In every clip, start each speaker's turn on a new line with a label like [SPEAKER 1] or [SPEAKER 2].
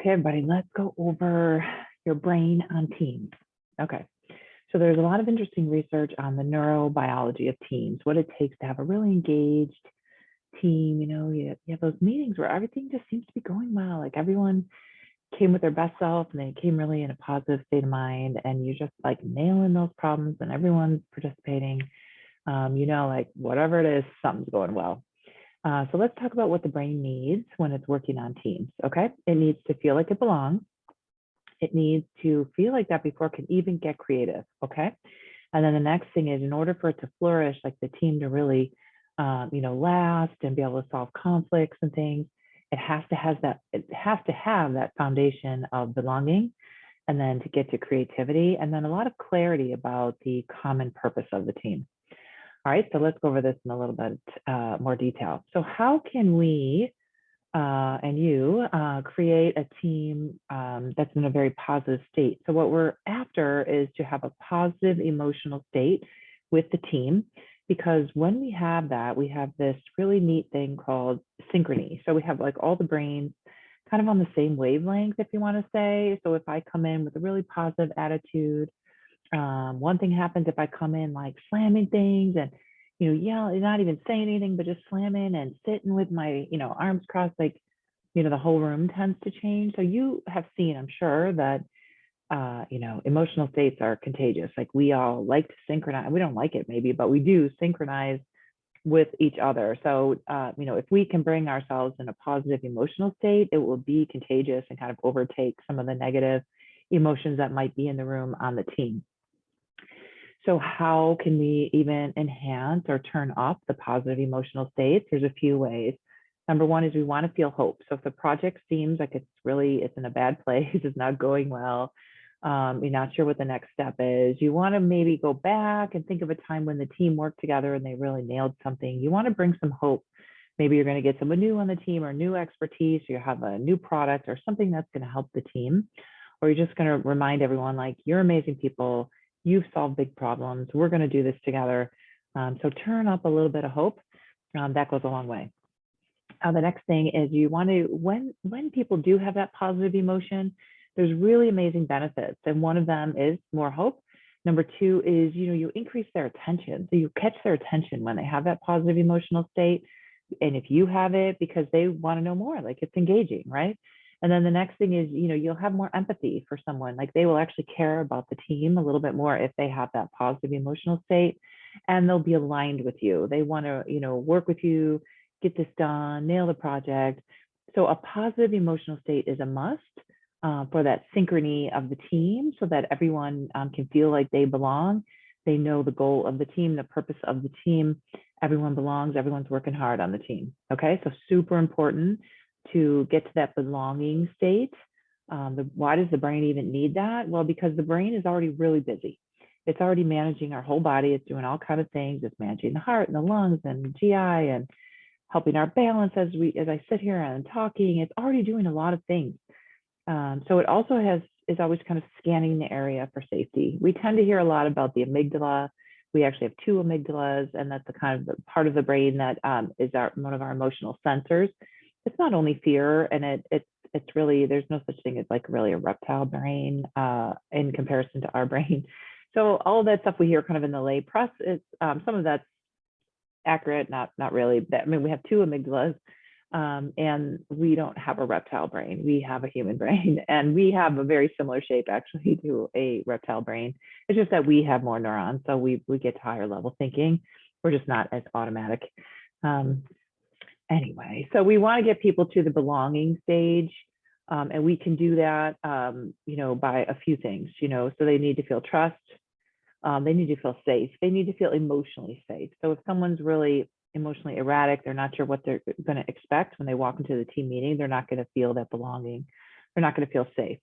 [SPEAKER 1] Okay, everybody, let's go over your brain on teams. Okay, so there's a lot of interesting research on the neurobiology of teams, what it takes to have a really engaged team. You have those meetings where everything just seems to be going well. Like everyone came with their best self and they came really in a positive state of mind, and you just like nailing those problems and everyone's participating. Like whatever it is, something's going well. So let's talk about what the brain needs when it's working on teams, okay? It needs to feel like it belongs. It needs to feel like that before it can even get creative, okay? And then the next thing is, in order for it to flourish, like the team to really, last and be able to solve conflicts and things, it has to have that foundation of belonging, and then to get to creativity, and then a lot of clarity about the common purpose of the team. All right, so let's go over this in a little bit more detail. So how can we and you create a team that's in a very positive state? So what we're after is to have a positive emotional state with the team, because when we have that, we have this really neat thing called synchrony. So we have like all the brains kind of on the same wavelength, if you want to say. So if I come in with a really positive attitude, one thing happens if I come in like slamming things and, yell, not even saying anything, but just slamming and sitting with my, arms crossed, like, the whole room tends to change. So you have seen, I'm sure, that, emotional states are contagious. Like we all like to synchronize. We don't like it maybe, but we do synchronize with each other. So, if we can bring ourselves in a positive emotional state, it will be contagious and kind of overtake some of the negative emotions that might be in the room on the team. So how can we even enhance or turn up the positive emotional states? There's a few ways. Number one is we want to feel hope. So if the project seems like it's in a bad place, it's not going well, you're not sure what the next step is, you want to maybe go back and think of a time when the team worked together and they really nailed something. You want to bring some hope. Maybe you're going to get someone new on the team or new expertise, or you have a new product or something that's going to help the team. Or you're just going to remind everyone, like, you're amazing people. You've solved big problems. We're going to do this together. So turn up a little bit of hope. That goes a long way. The next thing is you want to, when people do have that positive emotion, there's really amazing benefits. And one of them is more hope. Number two is, you increase their attention. So you catch their attention when they have that positive emotional state. And if you have it, because they want to know more, like it's engaging, right? And then the next thing is, you'll have more empathy for someone. Like they will actually care about the team a little bit more if they have that positive emotional state, and they'll be aligned with you. They want to, work with you, get this done, nail the project. So a positive emotional state is a must for that synchrony of the team, so that everyone can feel like they belong. They know the goal of the team, the purpose of the team. Everyone belongs, everyone's working hard on the team. Okay, so super important to get to that belonging state. Why does the brain even need that? Well, because the brain is already really busy. It's already managing our whole body. It's doing all kinds of things. It's managing the heart and the lungs and the GI and helping our balance as I sit here and talking. It's already doing a lot of things. So it also is always kind of scanning the area for safety. We tend to hear a lot about the amygdala. We actually have two amygdalas, and that's the kind of the part of the brain that is one of our emotional sensors. It's not only fear, and it's really, there's no such thing as like really a reptile brain in comparison to our brain. So all of that stuff we hear kind of in the lay press is some of that's accurate, not really. I mean, we have two amygdalas, and we don't have a reptile brain. We have a human brain, and we have a very similar shape actually to a reptile brain. It's just that we have more neurons, so we get to higher level thinking. We're just not as automatic. Anyway, so we want to get people to the belonging stage, and we can do that, by a few things. So they need to feel trust. They need to feel safe. They need to feel emotionally safe. So if someone's really emotionally erratic, they're not sure what they're going to expect when they walk into the team meeting, they're not going to feel that belonging. They're not going to feel safe.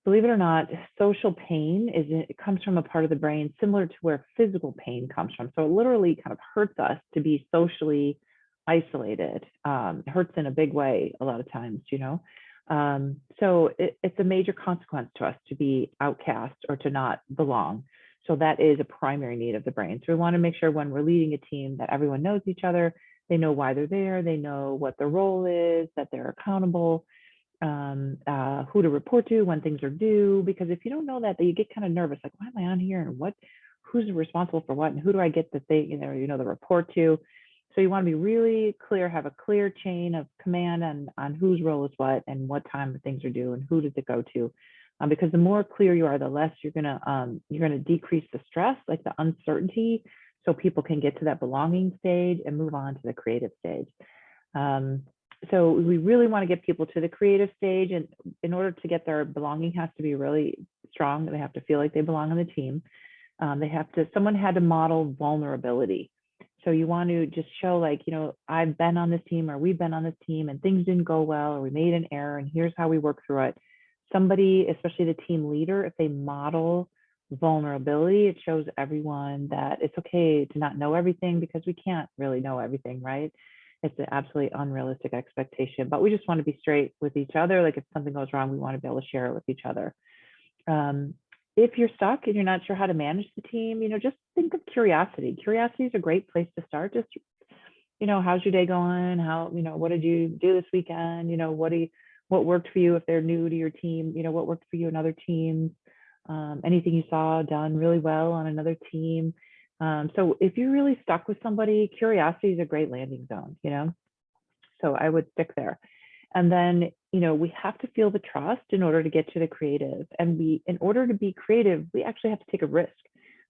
[SPEAKER 1] Believe it or not, social pain it comes from a part of the brain similar to where physical pain comes from. So it literally kind of hurts us to be socially isolated. It hurts in a big way a lot of times, So it's a major consequence to us to be outcast or to not belong. So that is a primary need of the brain. So we want to make sure when we're leading a team that everyone knows each other, they know why they're there, they know what their role is, that they're accountable. who to report to when things are due. Because if you don't know that, then you get kind of nervous, like, why am I on here, and who's responsible for what, and who do I get the thing, the report to. So you want to be really clear, have a clear chain of command on whose role is what and what time things are due and who does it go to. Because the more clear you are, the less you're gonna decrease the stress, like the uncertainty, so people can get to that belonging stage and move on to the creative stage. So we really want to get people to the creative stage, and in order to get their belonging has to be really strong. They have to feel like they belong on the team. Someone had to model vulnerability. So you want to just show, like, I've been on this team, or we've been on this team, and things didn't go well, or we made an error, and here's how we work through it. Somebody, especially the team leader, if they model vulnerability, it shows everyone that it's okay to not know everything, because we can't really know everything, right? It's an absolutely unrealistic expectation, but we just want to be straight with each other. Like, if something goes wrong, we want to be able to share it with each other. If you're stuck and you're not sure how to manage the team, just think of curiosity. Curiosity is a great place to start. Just, how's your day going? What did you do this weekend? What worked for you if they're new to your team? What worked for you in other teams? Anything you saw done really well on another team? So if you're really stuck with somebody, curiosity is a great landing zone, So I would stick there. And then, we have to feel the trust in order to get to the creative. And in order to be creative, we actually have to take a risk.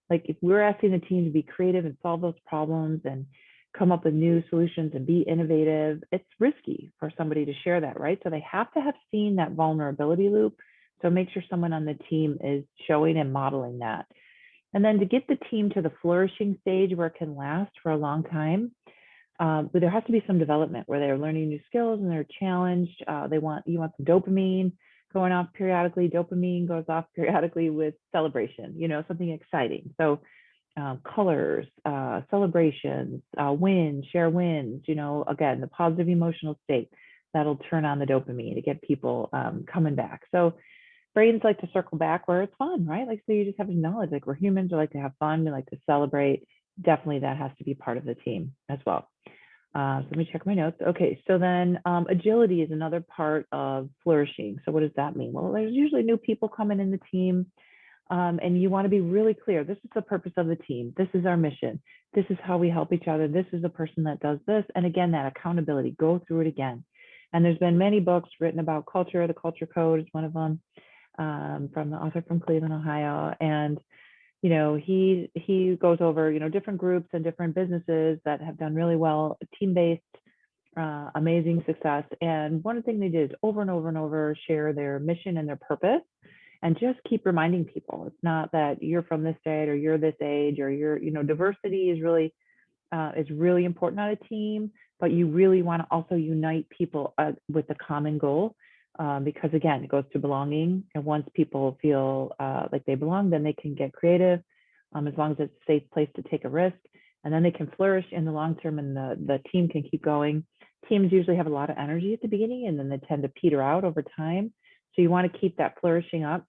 [SPEAKER 1] Like, if we're asking the team to be creative and solve those problems and come up with new solutions and be innovative, it's risky for somebody to share that, right? So they have to have seen that vulnerability loop. So make sure someone on the team is showing and modeling that. And then to get the team to the flourishing stage where it can last for a long time, but there has to be some development where they're learning new skills and they're challenged. You want some dopamine going off periodically. Dopamine goes off periodically with celebration, something exciting. So colors, celebrations, wins, share wins, again, the positive emotional state that'll turn on the dopamine to get people coming back. So brains like to circle back where it's fun, right? Like, so you just have to acknowledge, like, we're humans, we like to have fun, we like to celebrate. Definitely that has to be part of the team as well. So let me check my notes. Okay, so then agility is another part of flourishing. So what does that mean? Well, there's usually new people coming in the team, and you want to be really clear. This is the purpose of the team. This is our mission. This is how we help each other. This is the person that does this. And again, that accountability, go through it again. And there's been many books written about culture. The Culture Code is one of them, from the author from Cleveland, Ohio. And he goes over, different groups and different businesses that have done really well, team-based, amazing success. And one of the things they did is over and over and over share their mission and their purpose, and just keep reminding people. It's not that you're from this state or you're this age or diversity is really important on a team, but you really want to also unite people with a common goal. Because again, it goes to belonging. And once people feel like they belong, then they can get creative, as long as it's a safe place to take a risk. And then they can flourish in the long term, and the team can keep going. Teams usually have a lot of energy at the beginning, and then they tend to peter out over time. So you want to keep that flourishing up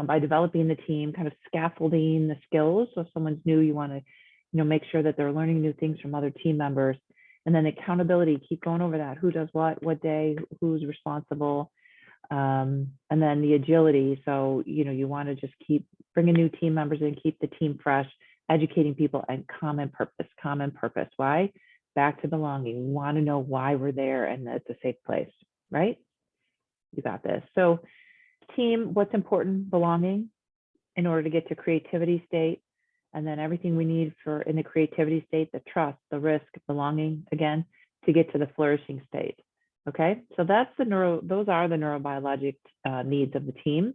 [SPEAKER 1] by developing the team, kind of scaffolding the skills. So if someone's new, you want to make sure that they're learning new things from other team members. And then accountability, keep going over that. Who does what day, who's responsible. And then the agility. So, you want to just keep bringing new team members in, keep the team fresh, educating people, and common purpose. Why? Back to belonging. We want to know why we're there and that it's a safe place, right? You got this. So team, what's important? Belonging in order to get to creativity state. And then everything we need in the creativity state, the trust, the risk, belonging, again, to get to the flourishing state. Okay, so those are the neurobiologic needs of the team.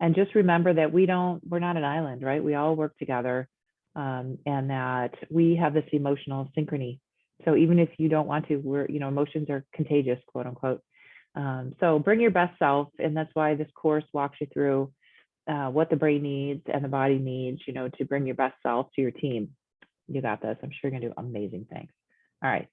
[SPEAKER 1] And just remember that we're not an island, right? We all work together, and that we have this emotional synchrony. So even if you don't want to, emotions are contagious, quote unquote. So bring your best self. And that's why this course walks you through what the brain needs and the body needs, to bring your best self to your team. You got this. I'm sure you're going to do amazing things. All right.